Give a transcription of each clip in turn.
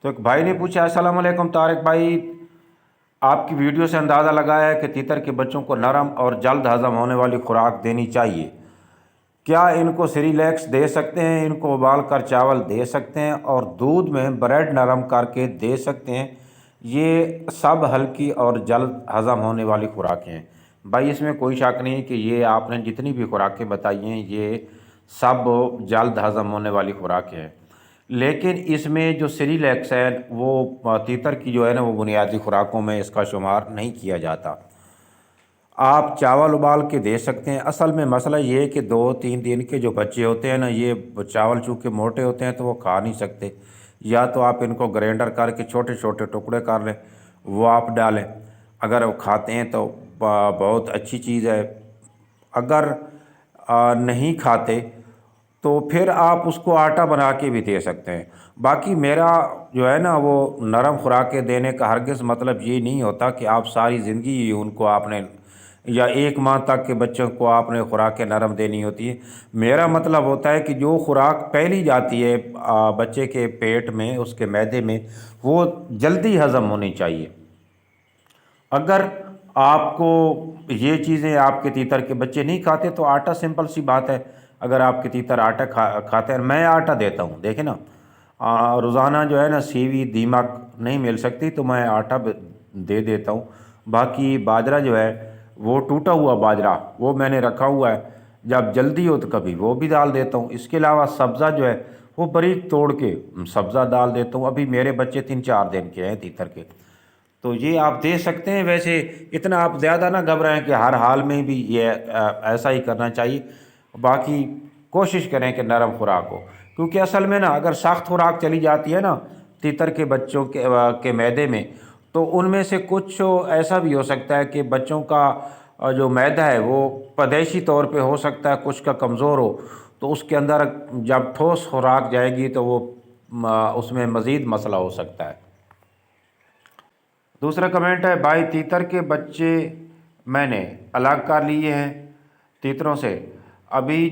تو ایک بھائی نے پوچھا، السلام علیکم طارق بھائی، آپ کی ویڈیو سے اندازہ لگایا ہے کہ تیتر کے بچوں کو نرم اور جلد ہضم ہونے والی خوراک دینی چاہیے، کیا ان کو سیریلیکس دے سکتے ہیں، ان کو ابال کر چاول دے سکتے ہیں اور دودھ میں بریڈ نرم کر کے دے سکتے ہیں؟ یہ سب ہلکی اور جلد ہضم ہونے والی خوراکیں ہیں۔ بھائی اس میں کوئی شک نہیں کہ یہ آپ نے جتنی بھی خوراکیں بتائی ہیں یہ سب جلد ہضم ہونے والی خوراکیں ہیں، لیکن اس میں جو سیریلیکس ہے وہ تیتر کی جو ہے نا وہ بنیادی خوراکوں میں اس کا شمار نہیں کیا جاتا۔ آپ چاول ابال کے دے سکتے ہیں۔ اصل میں مسئلہ یہ ہے کہ 2-3 دن کے جو بچے ہوتے ہیں نا، یہ چاول چونکہ موٹے ہوتے ہیں تو وہ کھا نہیں سکتے، یا تو آپ ان کو گرینڈر کر کے چھوٹے چھوٹے ٹکڑے کر لیں، وہ آپ ڈالیں، اگر وہ کھاتے ہیں تو بہت اچھی چیز ہے، اگر نہیں کھاتے تو پھر آپ اس کو آٹا بنا کے بھی دے سکتے ہیں۔ باقی میرا جو ہے نا وہ نرم خوراکیں دینے کا ہرگز مطلب یہ نہیں ہوتا کہ آپ ساری زندگی ہی ان کو آپ نے یا 1 ماہ تک کے بچوں کو آپ نے خوراکیں نرم دینی ہوتی ہے۔ میرا مطلب ہوتا ہے کہ جو خوراک پھیلی جاتی ہے بچے کے پیٹ میں، اس کے معدے میں، وہ جلدی ہضم ہونی چاہیے۔ اگر آپ کو یہ چیزیں آپ کے تیتر کے بچے نہیں کھاتے تو آٹا، سمپل سی بات ہے، اگر آپ کے تیتر آٹا کھاتے ہیں، میں آٹا دیتا ہوں، دیکھیں نا روزانہ جو ہے نا سیوی دیمک نہیں مل سکتی تو میں آٹا دے دیتا ہوں۔ باقی باجرہ جو ہے وہ ٹوٹا ہوا باجرہ وہ میں نے رکھا ہوا ہے، جب جلدی ہو تو کبھی وہ بھی ڈال دیتا ہوں۔ اس کے علاوہ سبزہ جو ہے وہ باریک توڑ کے سبزہ ڈال دیتا ہوں۔ ابھی میرے بچے 3-4 دن کے ہیں تیتر کے، تو یہ آپ دے سکتے ہیں۔ ویسے اتنا آپ زیادہ نہ گھبرائیں کہ ہر حال میں بھی یہ ایسا ہی کرنا چاہیے، باقی کوشش کریں کہ نرم خوراک ہو، کیونکہ اصل میں نا اگر سخت خوراک چلی جاتی ہے نا تیتر کے بچوں کے معدے میں، تو ان میں سے کچھ ایسا بھی ہو سکتا ہے کہ بچوں کا جو معدہ ہے وہ پیدائشی طور پہ ہو سکتا ہے کچھ کا کمزور ہو، تو اس کے اندر جب ٹھوس خوراک جائے گی تو وہ اس میں مزید مسئلہ ہو سکتا ہے۔ دوسرا کمنٹ ہے، بھائی تیتر کے بچے میں نے الگ کر لیے ہیں تیتروں سے، ابھی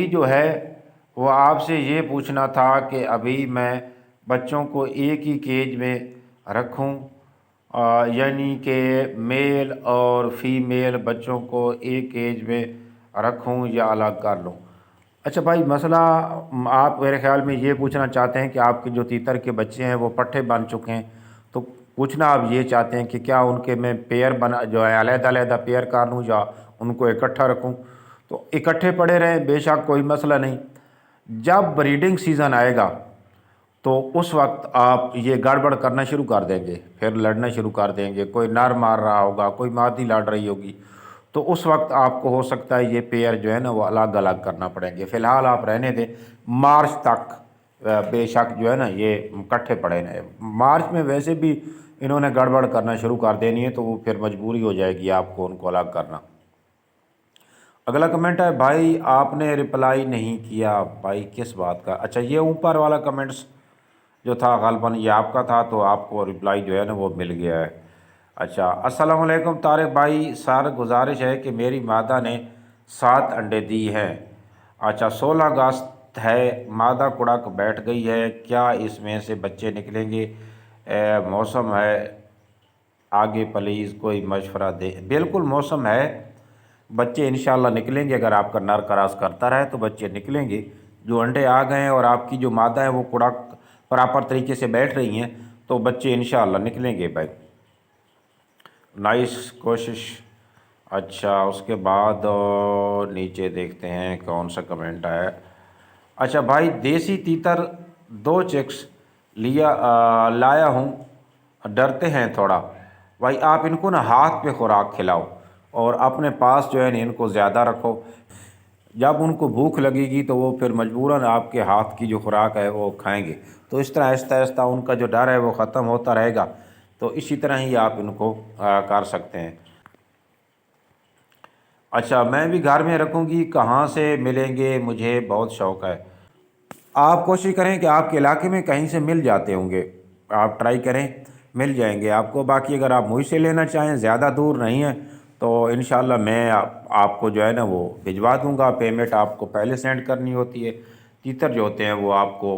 جو ہے وہ آپ سے یہ پوچھنا تھا کہ ابھی میں بچوں کو ایک ہی کیج میں رکھوں، یعنی کہ میل اور فیمیل بچوں کو ایک کیج میں رکھوں یا الگ کر لوں؟ اچھا بھائی، مسئلہ آپ میرے خیال میں یہ پوچھنا چاہتے ہیں کہ آپ کے جو تیتر کے بچے ہیں وہ پٹھے بن چکے ہیں، تو پوچھنا آپ یہ چاہتے ہیں کہ کیا ان کے میں پیئر جو ہے علیحدہ علیحدہ پیئر کر لوں یا ان کو اکٹھا رکھوں؟ تو اکٹھے پڑے رہیں، بے شک کوئی مسئلہ نہیں۔ جب بریڈنگ سیزن آئے گا تو اس وقت آپ یہ گڑبڑ کرنا شروع کر دیں گے، پھر لڑنا شروع کر دیں گے، کوئی نر مار رہا ہوگا، کوئی مادی لڑ رہی ہوگی، تو اس وقت آپ کو ہو سکتا ہے یہ پیئر جو ہے نا وہ الگ الگ کرنا پڑیں گے۔ فی الحال آپ رہنے دیں، مارچ تک بے شک جو ہے نا یہ اکٹھے پڑے رہے۔ مارچ میں ویسے بھی انہوں نے گڑبڑ کرنا شروع کر دینی ہے تو وہ پھر مجبوری ہو جائے گی آپ کو ان کو الگ کرنا۔ اگلا کمنٹ ہے، بھائی آپ نے رپلائی نہیں کیا، بھائی کس بات کا؟ اچھا، یہ اوپر والا کمنٹس جو تھا غالباً یہ آپ کا تھا تو آپ کو رپلائی جو ہے نا وہ مل گیا ہے۔ اچھا، السلام علیکم طارق بھائی، سر گزارش ہے کہ میری مادہ نے 7 انڈے دی ہیں۔ اچھا، 16 اگست ہے، مادہ کڑک بیٹھ گئی ہے، کیا اس میں سے بچے نکلیں گے؟ موسم ہے، آگے پلیز کوئی مشورہ دے۔ بالکل موسم ہے، بچے انشاءاللہ نکلیں گے، اگر آپ کا نر کراس کرتا رہے تو بچے نکلیں گے۔ جو انڈے آ گئے ہیں اور آپ کی جو مادہ ہے وہ کڑک پراپر طریقے سے بیٹھ رہی ہیں تو بچے انشاءاللہ نکلیں گے بھائی۔ نائس کوشش۔ اچھا، اس کے بعد نیچے دیکھتے ہیں کون سا کمنٹ ہے۔ اچھا بھائی، دیسی تیتر 2 چکس لایا ہوں، ڈرتے ہیں تھوڑا، بھائی آپ ان کو نا ہاتھ پہ خوراک کھلاؤ اور اپنے پاس جو ہے نا ان کو زیادہ رکھو، جب ان کو بھوک لگے گی تو وہ پھر مجبوراً آپ کے ہاتھ کی جو خوراک ہے وہ کھائیں گے، تو اس طرح آہستہ آہستہ ان کا جو ڈر ہے وہ ختم ہوتا رہے گا، تو اسی طرح ہی آپ ان کو کر سکتے ہیں۔ اچھا، میں بھی گھر میں رکھوں گی، کہاں سے ملیں گے؟ مجھے بہت شوق ہے۔ آپ کوشش کریں کہ آپ کے علاقے میں کہیں سے مل جاتے ہوں گے، آپ ٹرائی کریں، مل جائیں گے آپ کو۔ باقی اگر آپ مجھ سے لینا چاہیں، زیادہ دور نہیں ہے، تو انشاءاللہ میں آپ کو جو ہے نا وہ بھجوا دوں گا۔ پیمنٹ آپ کو پہلے سینڈ کرنی ہوتی ہے، تیتر جو ہوتے ہیں وہ آپ کو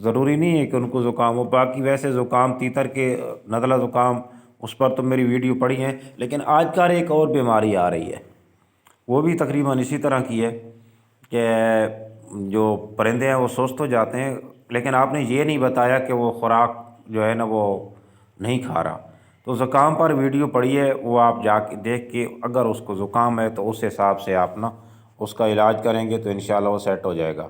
ضروری نہیں ہے کہ ان کو زکام ہو، باقی ویسے زکام تیتر کے نزلہ زکام اس پر تو میری ویڈیو پڑی ہیں، لیکن آج کل ایک اور بیماری آ رہی ہے، وہ بھی تقریباً اسی طرح کی ہے کہ جو پرندے ہیں وہ سست ہو جاتے ہیں، لیکن آپ نے یہ نہیں بتایا کہ وہ خوراک جو ہے نا وہ نہیں کھا رہا۔ تو زکام پر ویڈیو پڑی ہے، وہ آپ جا کے دیکھ کے اگر اس کو زکام ہے تو اس حساب سے آپ نا اس کا علاج کریں گے تو انشاءاللہ وہ سیٹ ہو جائے گا۔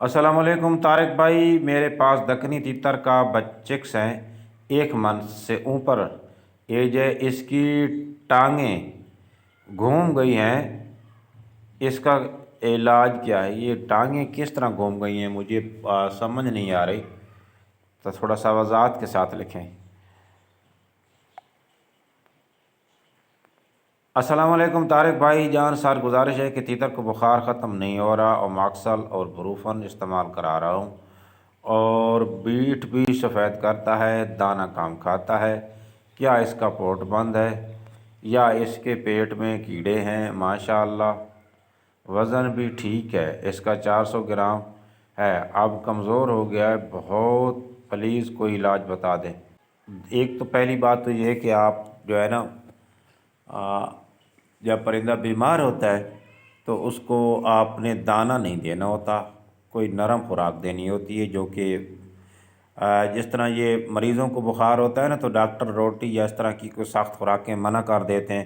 السلام علیکم طارق بھائی، میرے پاس دکنی تیتر کا بچکس ہیں، 1 منتھ سے اوپر ایج ہے، اس کی ٹانگیں گھوم گئی ہیں، اس کا علاج کیا ہے؟ یہ ٹانگیں کس طرح گھوم گئی ہیں مجھے سمجھ نہیں آ رہی، تو تھوڑا سا وضاحت کے ساتھ لکھیں۔ السلام علیکم طارق بھائی جان، سر گزارش ہے کہ تیتر کو بخار ختم نہیں ہو رہا اور ماکسل اور بروفن استعمال کرا رہا ہوں، اور بیٹ بھی سفید کرتا ہے، دانہ کام کھاتا ہے، کیا اس کا پوٹ بند ہے یا اس کے پیٹ میں کیڑے ہیں؟ ماشاءاللہ وزن بھی ٹھیک ہے، اس کا 400 گرام ہے، اب کمزور ہو گیا ہے بہت، پلیز کوئی علاج بتا دیں۔ ایک تو پہلی بات تو یہ ہے کہ آپ جو ہے نا جب پرندہ بیمار ہوتا ہے تو اس کو آپ نے دانہ نہیں دینا ہوتا، کوئی نرم خوراک دینی ہوتی ہے، جو کہ جس طرح یہ مریضوں کو بخار ہوتا ہے نا تو ڈاکٹر روٹی یا اس طرح کی کوئی سخت خوراکیں منع کر دیتے ہیں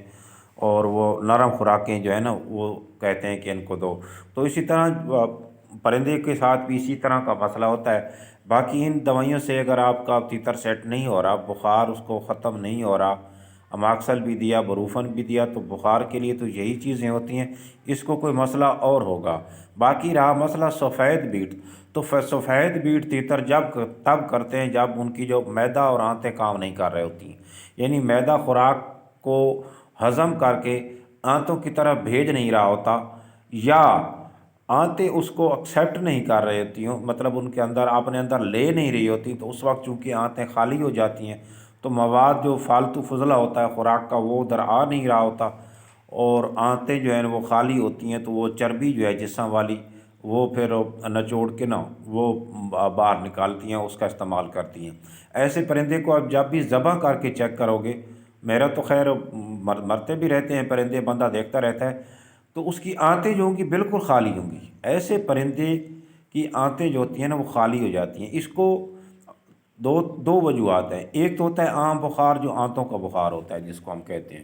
اور وہ نرم خوراکیں جو ہے نا وہ کہتے ہیں کہ ان کو دو، تو اسی طرح پرندے کے ساتھ بھی اسی طرح کا مسئلہ ہوتا ہے۔ باقی ان دوائیوں سے اگر آپ کا تیتر سیٹ نہیں ہو رہا، بخار اس کو ختم نہیں ہو رہا، اماکسل بھی دیا، بروفن بھی دیا، تو بخار کے لیے تو یہی چیزیں ہوتی ہیں، اس کو کوئی مسئلہ اور ہوگا۔ باقی رہا مسئلہ سفید بیٹ، تو سفید بیٹ تیتر تب کرتے ہیں جب ان کی جو معدہ اور آنتیں کام نہیں کر رہی ہوتی ہیں، یعنی معدہ خوراک کو ہضم کر کے آنتوں کی طرف بھیج نہیں رہا ہوتا، یا آنتیں اس کو ایکسیپٹ نہیں کر رہی ہوتی ہوں، مطلب ان کے اندر اپنے اندر لے نہیں رہی ہوتی، تو اس وقت چونکہ آنتیں خالی ہو جاتی ہیں تو مواد جو فالتو فضلہ ہوتا ہے خوراک کا وہ ادھر آ نہیں رہا ہوتا، اور آنتیں جو ہیں وہ خالی ہوتی ہیں، تو وہ چربی جو ہے جسم والی وہ پھر نچوڑ کے نا وہ باہر نکالتی ہیں، اس کا استعمال کرتی ہیں۔ ایسے پرندے کو اب جب بھی ذبح کر کے چیک کرو گے، میرا تو خیر مرتے بھی رہتے ہیں پرندے، بندہ دیکھتا رہتا ہے، تو اس کی آنتیں جو ہوں گی بالکل خالی ہوں گی۔ ایسے پرندے کی آنتیں جو ہوتی ہیں نا وہ خالی ہو جاتی ہیں۔ اس کو دو وجوہات ہیں، ایک تو ہوتا ہے عام بخار جو آنتوں کا بخار ہوتا ہے جس کو ہم کہتے ہیں،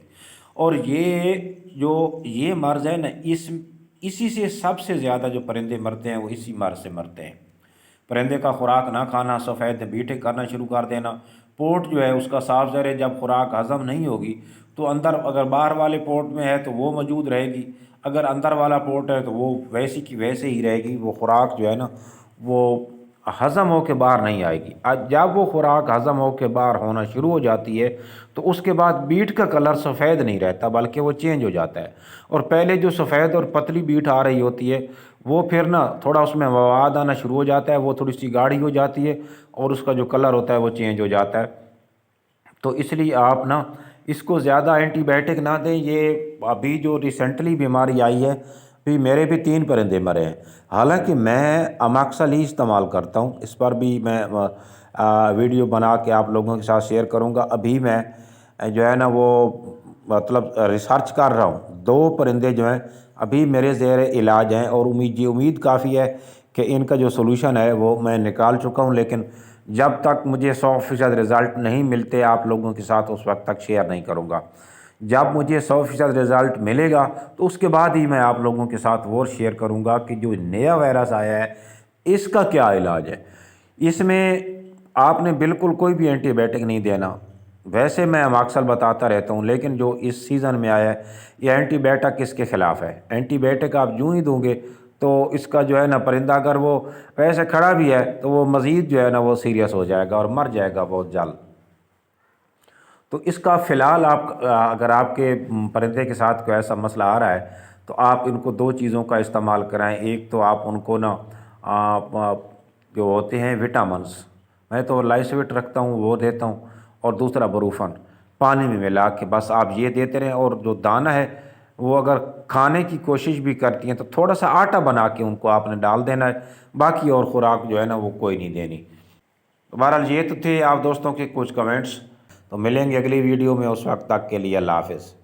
اور یہ مرض ہے نا اسی سے سب سے زیادہ جو پرندے مرتے ہیں وہ اسی مرض سے مرتے ہیں۔ پرندے کا خوراک نہ کھانا، سفید بیٹیں کرنا شروع کر دینا، پوٹ جو ہے اس کا صاف ظاہر ہے جب خوراک ہضم نہیں ہوگی تو اندر اگر باہر والے پوٹ میں ہے تو وہ موجود رہے گی، اگر اندر والا پوٹ ہے تو وہ ویسی کی ویسے ہی رہے گی، وہ خوراک جو ہے نا وہ ہضم ہو کے باہر نہیں آئے گی۔ جب وہ خوراک ہضم ہو کے باہر ہونا شروع ہو جاتی ہے تو اس کے بعد بیٹ کا کلر سفید نہیں رہتا بلکہ وہ چینج ہو جاتا ہے، اور پہلے جو سفید اور پتلی بیٹ آ رہی ہوتی ہے وہ پھر نا تھوڑا اس میں مواد آنا شروع ہو جاتا ہے، وہ تھوڑی سی گاڑھی ہو جاتی ہے اور اس کا جو کلر ہوتا ہے وہ چینج ہو جاتا ہے۔ تو اس لیے آپ نا اس کو زیادہ اینٹی بائیوٹک نہ دیں۔ یہ ابھی جو ریسنٹلی بیماری آئی ہے، بھی میرے بھی 3 پرندے مرے ہیں، حالانکہ میں اماکسل ہی استعمال کرتا ہوں، اس پر بھی میں ویڈیو بنا کے آپ لوگوں کے ساتھ شیئر کروں گا۔ ابھی میں جو ہے نا وہ مطلب ریسرچ کر رہا ہوں، 2 پرندے جو ہیں ابھی میرے زیر علاج ہیں، اور امید کافی ہے کہ ان کا جو سولوشن ہے وہ میں نکال چکا ہوں، لیکن جب تک مجھے 100% رزلٹ نہیں ملتے آپ لوگوں کے ساتھ اس وقت تک شیئر نہیں کروں گا۔ جب مجھے 100% رزلٹ ملے گا تو اس کے بعد ہی میں آپ لوگوں کے ساتھ وہ شیئر کروں گا کہ جو نیا وائرس آیا ہے اس کا کیا علاج ہے۔ اس میں آپ نے بالکل کوئی بھی اینٹی بائیوٹک نہیں دینا، ویسے میں اماکسل بتاتا رہتا ہوں، لیکن جو اس سیزن میں آیا ہے یہ اینٹی بائیوٹک اس کے خلاف ہے۔ اینٹی بائیوٹک آپ یوں ہی دوں گے تو اس کا جو ہے نا پرندہ اگر وہ ویسے کھڑا بھی ہے تو وہ مزید جو ہے نا وہ سیریس ہو جائے گا اور مر جائے گا بہت جلد۔ تو اس کا فی الحال اگر آپ کے پرندے کے ساتھ کوئی ایسا مسئلہ آ رہا ہے تو آپ ان کو 2 چیزوں کا استعمال کرائیں۔ ایک تو آپ ان کو نا جو ہوتے ہیں وٹامنس، میں تو لائسویٹ رکھتا ہوں وہ دیتا ہوں، اور دوسرا بروفن پانی میں ملا کے بس آپ یہ دیتے رہیں، اور جو دانہ ہے وہ اگر کھانے کی کوشش بھی کرتی ہیں تو تھوڑا سا آٹا بنا کے ان کو آپ نے ڈال دینا ہے، باقی اور خوراک جو ہے نا وہ کوئی نہیں دینی۔ تو بہرحال یہ تو تھے آپ دوستوں کے کچھ کمنٹس، تو ملیں گے اگلی ویڈیو میں، اس وقت تک کے لیے اللہ حافظ۔